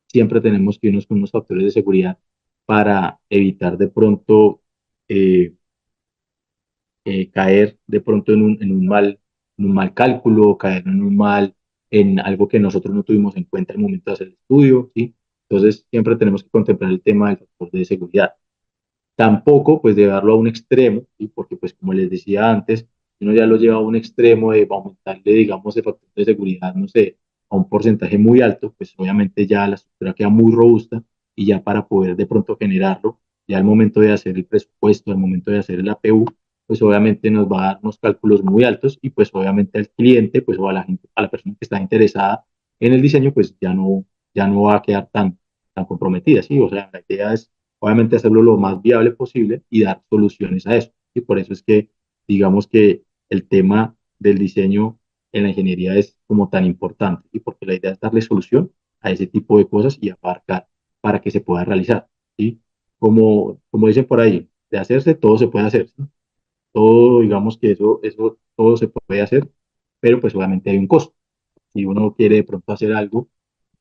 siempre tenemos que irnos con unos factores de seguridad para evitar de pronto eh, caer de pronto en un mal cálculo, caer en algo que nosotros no tuvimos en cuenta en el momento de hacer el estudio, ¿sí? Entonces siempre tenemos que contemplar el tema del factor de seguridad. Tampoco pues llevarlo a un extremo, ¿sí? Porque pues como les decía antes, uno ya lo lleva a un extremo de aumentarle, digamos, el factor de seguridad, no sé, a un porcentaje muy alto, pues obviamente ya la estructura queda muy robusta y ya para poder de pronto generarlo, ya al momento de hacer el presupuesto, al momento de hacer el APU, pues obviamente nos va a dar unos cálculos muy altos y pues obviamente al cliente, pues o a la gente, a la persona que está interesada en el diseño, pues ya no va a quedar tan comprometida, ¿sí? O sea, la idea es obviamente hacerlo lo más viable posible y dar soluciones a eso. Y por eso es que digamos que el tema del diseño en la ingeniería es como tan importante y porque la idea es darle solución a ese tipo de cosas y abarcar para que se pueda realizar, ¿sí? Como dicen por ahí, de hacerse todo se puede hacer, ¿sí? Todo, digamos que eso todo se puede hacer, pero pues obviamente hay un costo. Si uno quiere de pronto hacer algo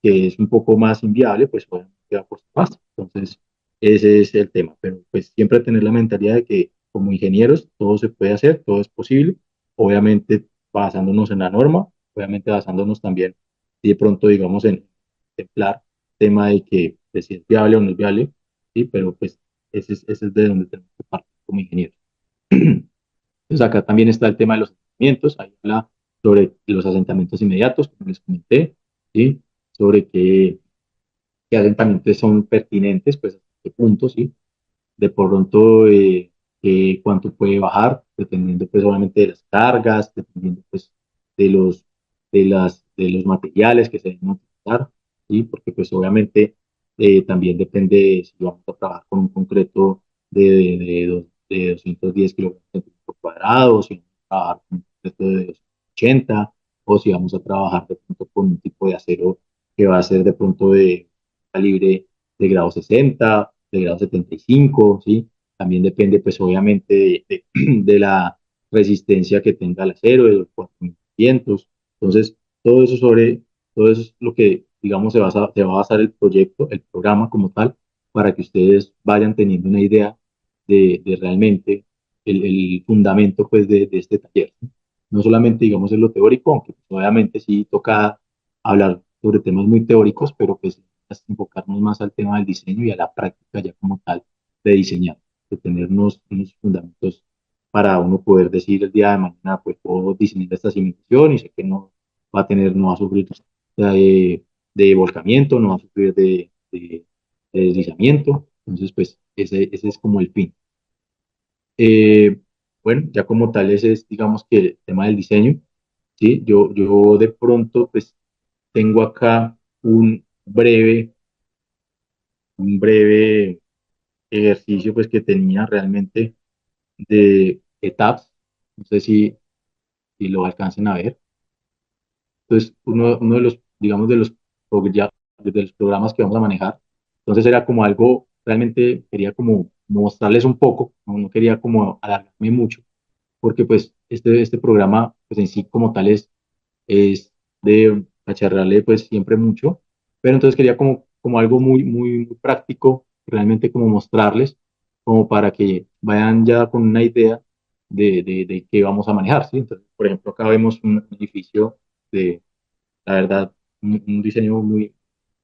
que es un poco más inviable, pues obviamente va a costar más. Entonces, ese es el tema. Pero pues siempre tener la mentalidad de que como ingenieros todo se puede hacer, todo es posible, obviamente basándonos en la norma, obviamente basándonos también y de pronto, digamos, en contemplar el tema de que pues, si es viable o no es viable, ¿sí? Pero pues ese es de donde tenemos que partir como ingenieros. Entonces acá también está el tema de los asentamientos, ahí habla sobre los asentamientos inmediatos, como les comenté, ¿sí? Sobre qué asentamientos son pertinentes, pues hasta qué punto, ¿sí? De pronto, cuánto puede bajar, dependiendo pues obviamente de las cargas, dependiendo pues de los materiales que se deben utilizar, ¿sí? Porque pues obviamente también depende si vamos a trabajar con un concreto de 210 kilogramos por cuadrado, o si vamos a trabajar con un concreto de 280, o si vamos a trabajar de pronto con un tipo de acero que va a ser de pronto de calibre de grado 60, de grado 75, ¿sí? También depende, pues, obviamente, de la resistencia que tenga el acero, de los 4.500. Entonces, todo eso es lo que, digamos, se va a basar el proyecto, el programa como tal, para que ustedes vayan teniendo una idea de realmente el fundamento, pues, de este taller, ¿sí? No solamente, digamos, en lo teórico, aunque pues, obviamente sí toca hablar sobre temas muy teóricos, pero pues enfocarnos más al tema del diseño y a la práctica ya como tal de diseñar, de tener unos fundamentos para uno poder decir el día de mañana, pues puedo diseñar esta simulación y sé que no va a sufrir de volcamiento, no va a sufrir de deslizamiento. Entonces, pues ese es como el fin. Eh, bueno, ya como tal, ese es, digamos que el tema del diseño, ¿sí? Yo de pronto, pues, tengo acá un breve ejercicio, pues, que tenía realmente de etapas. No sé si lo alcancen a ver. Entonces, uno de los, digamos, de los programas que vamos a manejar, entonces era como algo, realmente quería como mostrarles un poco, no quería como alargarme mucho, porque pues este programa, pues en sí como tal es de cacharrarle pues siempre mucho, pero entonces quería como algo muy práctico, realmente como mostrarles, como para que vayan ya con una idea de qué vamos a manejar, ¿sí? Entonces, por ejemplo, acá vemos un edificio de, la verdad, un diseño muy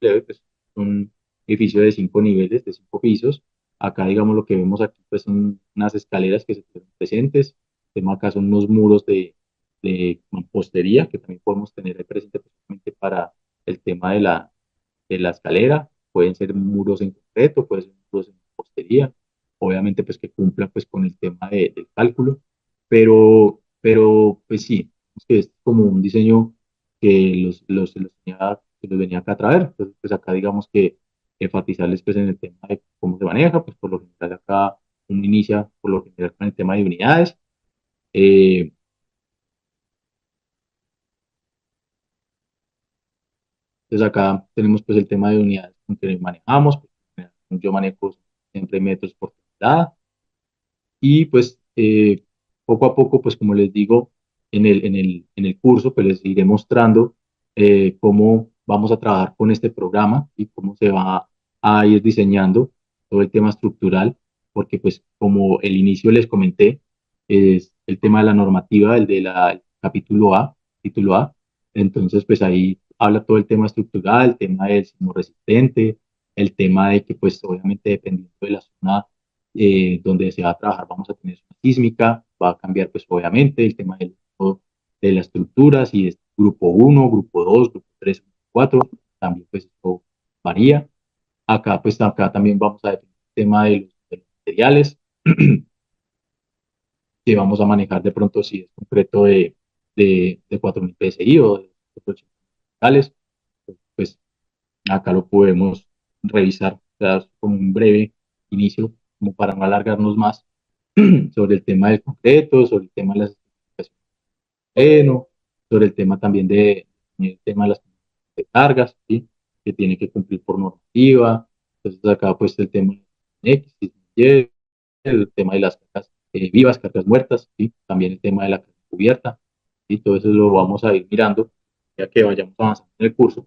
leve, pues un edificio de 5 niveles, de 5 pisos. Acá, digamos, lo que vemos aquí, pues son unas escaleras que se tienen presentes. El tema acá son unos muros de mampostería que también podemos tener ahí presente precisamente para el tema de la escalera. Pueden ser muros en concreto, pueden ser muros en mampostería. Obviamente, pues que cumplan pues con el tema del cálculo. Pero pues sí, es que es como un diseño que los venía acá a traer. Entonces, pues acá digamos que enfatizarles pues en el tema de cómo se maneja, pues por lo general acá uno inicia por lo general con el tema de unidades. Eh, entonces acá tenemos pues el tema de unidades con que manejamos. Pues, yo manejo siempre metros por tonelada. Y pues poco a poco, pues como les digo, en el curso, pues les iré mostrando cómo vamos a trabajar con este programa y cómo se va a ir diseñando todo el tema estructural, porque pues como el inicio les comenté, es el tema de la normativa, el de el capítulo A, título A, entonces pues ahí habla todo el tema estructural, el tema del sismo resistente, el tema de que pues obviamente dependiendo de la zona donde se va a trabajar, vamos a tener una sísmica, va a cambiar pues obviamente el tema de la estructura, si es grupo uno grupo 2 grupo 3 grupo 4 también pues esto varía. Acá pues acá también vamos a definir el tema de los materiales que vamos a manejar de pronto si es concreto de 4000 PSI o de 800 metales, pues acá lo podemos revisar, o sea, como un breve inicio, como para no alargarnos más sobre el tema del concreto, sobre el tema de las especificaciones de terreno, sobre el tema también el tema de las de cargas, ¿sí? Que tiene que cumplir por normativa. Entonces acá pues el tema de X, Y, el tema de las cargas vivas, cargas muertas, ¿sí? También el tema de la carga cubierta, y todo eso lo vamos a ir mirando ya que vayamos avanzando en el curso.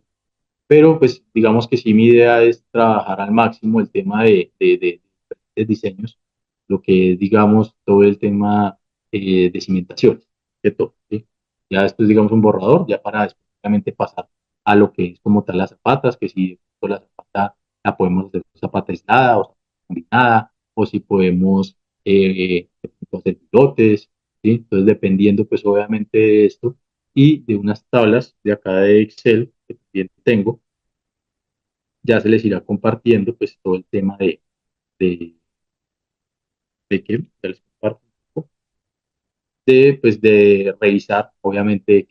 Pero pues digamos que sí, mi idea es trabajar al máximo el tema de diseños, lo que es, digamos, todo el tema de cimentación, de todo, ¿sí? Ya después, digamos, un borrador, ya para después realmente pasar a lo que es como tal las zapatas, que si la zapata la podemos hacer zapata aislada o combinada, o si podemos hacer pilotes, ¿sí? Entonces, dependiendo, pues obviamente de esto y de unas tablas de acá de Excel que también tengo, ya se les irá compartiendo pues todo el tema de, de que ya les comparto un poco, de, pues, de revisar, obviamente,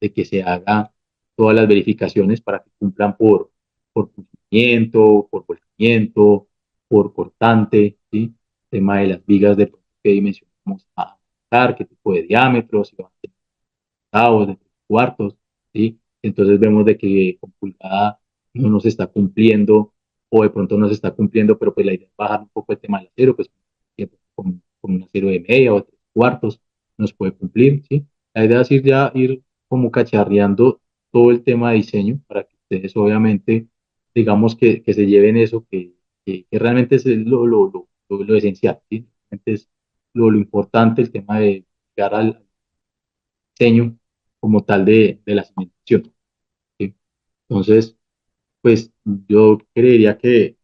de que se haga todas las verificaciones para que cumplan por cumplimiento, por volcamiento, por cortante, ¿sí? El tema de las vigas de qué dimensión vamos a usar, qué tipo de diámetros, si van a ser octavos, de cuartos, ¿sí? Entonces vemos de que con pulgada no nos está cumpliendo o de pronto nos está cumpliendo, pero pues la idea es bajar un poco el tema del acero, pues con un acero de media o de 3 cuartos nos puede cumplir, ¿sí? La idea es ir como cacharreando todo el tema de diseño para que ustedes obviamente, digamos que se lleven eso, que realmente es lo esencial, ¿sí? Realmente es lo importante, el tema de llegar al diseño como tal de la cimentación, ¿sí? Entonces, pues yo creería eh,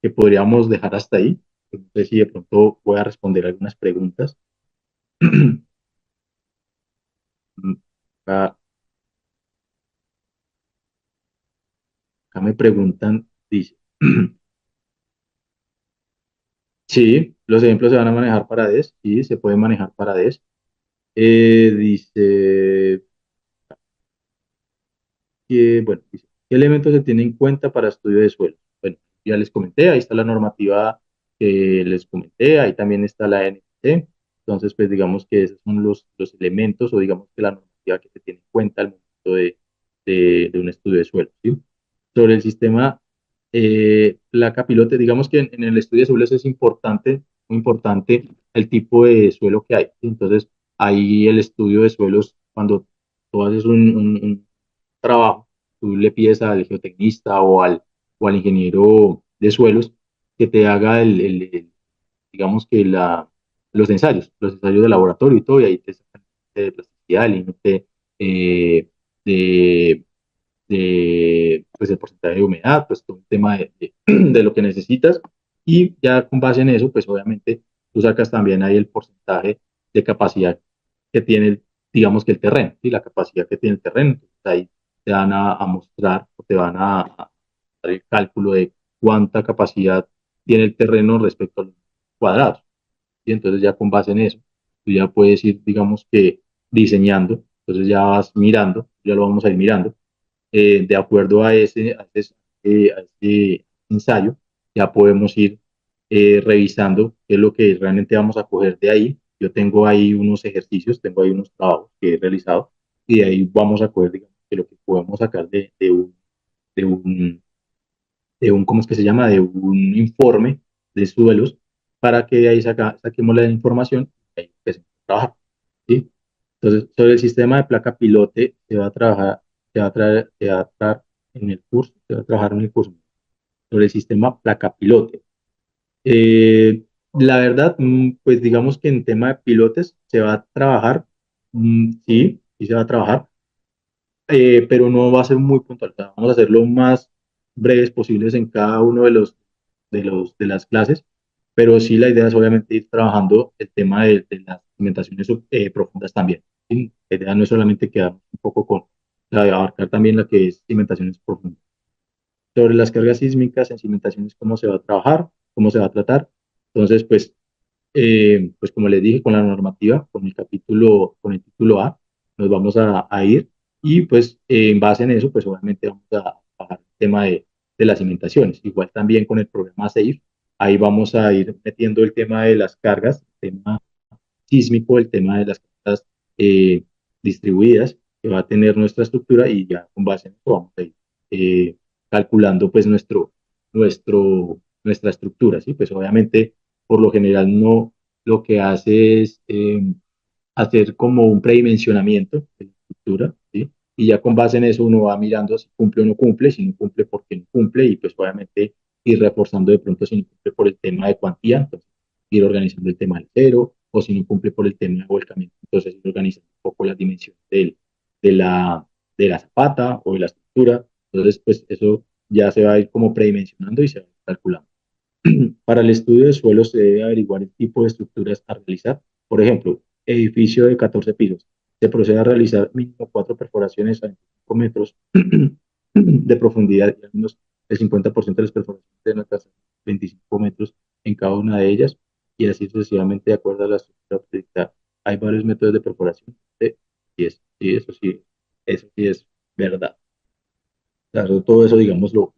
que podríamos dejar hasta ahí. No sé si de pronto voy a responder algunas preguntas. Ah, Acá me preguntan, dice, sí, los ejemplos se van a manejar para DES, sí, se puede manejar para DES. Dice que, bueno, dice, ¿qué elementos se tienen en cuenta para estudio de suelo? Bueno, ya les comenté, ahí está la normativa que les comenté, ahí también está la NT. Entonces, pues digamos que esos son los elementos o digamos que la normativa que se tiene en cuenta al momento de un estudio de suelo, ¿sí? Sobre el sistema placa pilote, digamos que en el estudio de suelos es importante, muy importante el tipo de suelo que hay, ¿sí? Entonces, ahí el estudio de suelos, cuando tú haces un trabajo, tú le pides al geotecnista o al ingeniero de suelos que te haga digamos que los ensayos de laboratorio y todo, y ahí te sacan de plasticidad, límite eh, de, pues el porcentaje de humedad, pues todo un tema de lo que necesitas, y ya con base en eso, pues obviamente tú sacas también ahí el porcentaje de capacidad que tiene, digamos que el terreno, y la capacidad que tiene el terreno. Entonces, ahí te van a mostrar o te van a dar el cálculo de cuánta capacidad tiene el terreno respecto a los cuadrados. Y entonces ya con base en eso, tú ya puedes ir, digamos que diseñando, entonces ya vas mirando, ya lo vamos a ir mirando, de acuerdo a ese ensayo, ya podemos ir revisando qué es lo que realmente vamos a coger de ahí. Yo tengo ahí unos ejercicios, tengo ahí unos trabajos que he realizado y de ahí vamos a coger, digamos, que lo que podemos sacar de un, ¿cómo es que se llama? De un informe de suelos para que de ahí saquemos la información y ahí empecemos a trabajar, ¿sí? Entonces, sobre el sistema de placa pilote se va a trabajar, se va a tratar en el curso, se va a trabajar en el curso sobre el sistema placa pilote. La verdad, pues digamos que en tema de pilotes se va a trabajar, sí, sí se va a trabajar, pero no va a ser muy puntual. O sea, vamos a hacer lo más breves posibles en cada uno de las clases, pero sí la idea es obviamente ir trabajando el tema de las cimentaciones profundas también. ¿Sí? La idea no es solamente quedar un poco con abarcar también la que es cimentaciones profundas. Sobre las cargas sísmicas en cimentaciones, cómo se va a trabajar, cómo se va a tratar. Entonces, pues como les dije, con la normativa, con el título A, nos vamos a ir y pues en base en eso, pues obviamente vamos a bajar el tema de las cimentaciones. Igual también con el programa SAFE, ahí vamos a ir metiendo el tema de las cargas, el tema sísmico, el tema de las cargas distribuidas que va a tener nuestra estructura y ya con base en eso vamos a ir eh, calculando pues nuestra estructura, ¿sí? Pues obviamente por lo general no lo que hace es hacer como un predimensionamiento de la estructura, ¿sí? Y ya con base en eso uno va mirando si cumple o no cumple, si no cumple, por qué no cumple, y pues obviamente ir reforzando de pronto si no cumple por el tema de cuantía, entonces ir organizando el tema del cero, o si no cumple por el tema de volcamiento, entonces ir organizando un poco las dimensiones de, la, de la zapata o de la estructura, entonces pues eso ya se va a ir como predimensionando y se va a ir calculando. Para el estudio de suelos se debe averiguar el tipo de estructuras a realizar. Por ejemplo, edificio de 14 pisos. Se procede a realizar mínimo 4 perforaciones a 25 metros de profundidad y al menos el 50% de las perforaciones deben alcanzar 25 metros en cada una de ellas y así sucesivamente de acuerdo a la estructura proyectada. Hay varios métodos de perforación. Sí, eso sí es verdad. Claro, todo eso, digamos, lo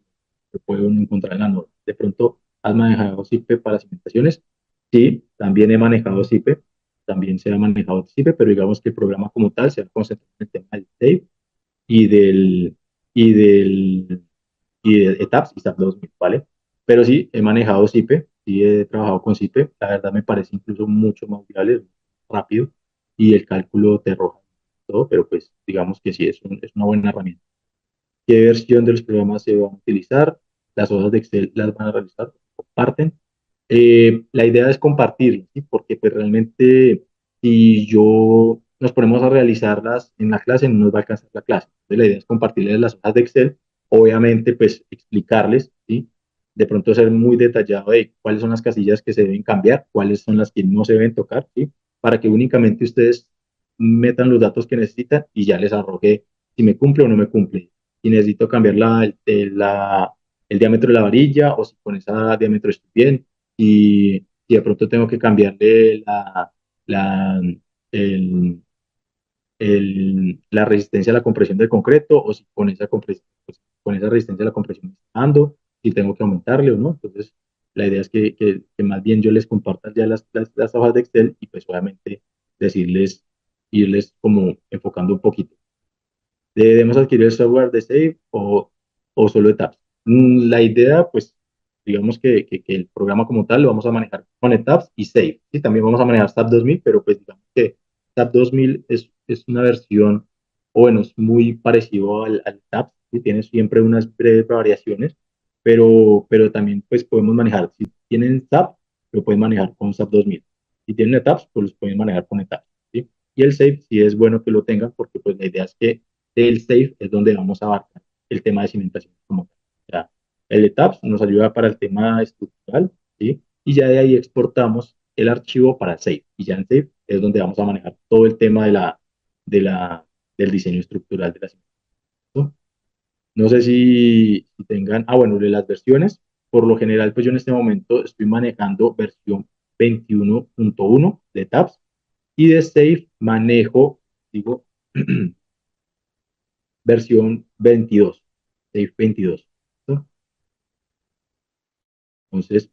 puede uno encontrar en la norma. De pronto, ¿has manejado SIPE para cimentaciones? Sí, también he manejado SIPE, también se ha manejado SIPE, pero digamos que el programa como tal se ha concentrado en el tema del TAPE y del, y del, y de ETAPS y SAP 2000, ¿vale? Pero sí, he manejado SIPE, sí he trabajado con SIPE, la verdad me parece incluso mucho más viable, rápido, y el cálculo te arroja todo, pero pues digamos que sí, es una buena herramienta. ¿Qué versión de los programas se van a utilizar? Las hojas de Excel las van a realizar, comparten. La idea es compartir, ¿sí? Porque pues realmente si yo nos ponemos a realizarlas en la clase, no nos va a alcanzar la clase. Entonces la idea es compartirles las hojas de Excel, obviamente pues explicarles, ¿sí? De pronto ser muy detallado de cuáles son las casillas que se deben cambiar, cuáles son las que no se deben tocar, ¿sí? Para que únicamente ustedes metan los datos que necesitan y ya les arroje si me cumple o no me cumple. si necesito cambiar el diámetro de la varilla o si con ese diámetro estoy bien, si de pronto tengo que cambiarle la, el, la resistencia a la compresión del concreto o si con esa, pues, con esa resistencia a la compresión me está dando, si tengo que aumentarle o no. Entonces, la idea es que más bien yo les comparta ya las hojas de Excel y pues obviamente decirles, irles como enfocando un poquito. ¿Debemos adquirir el software de Save o solo de Tabs? La idea, pues, digamos que el programa como tal lo vamos a manejar con Tabs y Save. Y también vamos a manejar SAP 2000, pero pues digamos que SAP 2000 es una versión, o bueno, es muy parecido al Tabs, y tiene siempre unas breves variaciones, pero también pues podemos manejar, si tienen SAP, lo pueden manejar con SAP 2000. Si tienen Tabs, pues los pueden manejar con Tabs, ¿sí? Y el Save sí es bueno que lo tengan porque pues la idea es que del SAFE es donde vamos a abarcar el tema de cimentación como tal. O sea, el ETAPS nos ayuda para el tema estructural, ¿sí? Y ya de ahí exportamos el archivo para el SAFE. Y ya en SAFE es donde vamos a manejar todo el tema de la, del diseño estructural de la cimentación. No sé si tengan, bueno, de las versiones, por lo general, pues yo en este momento estoy manejando versión 21.1 de TAPS y de SAFE manejo, digo, versión 22, 6.22. ¿No? Entonces,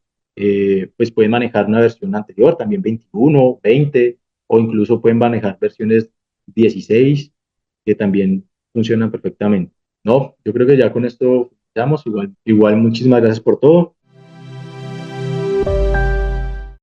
pues pueden manejar una versión anterior, también 21, 20, o incluso pueden manejar versiones 16, que también funcionan perfectamente. No, yo creo que ya con esto estamos. Igual muchísimas gracias por todo.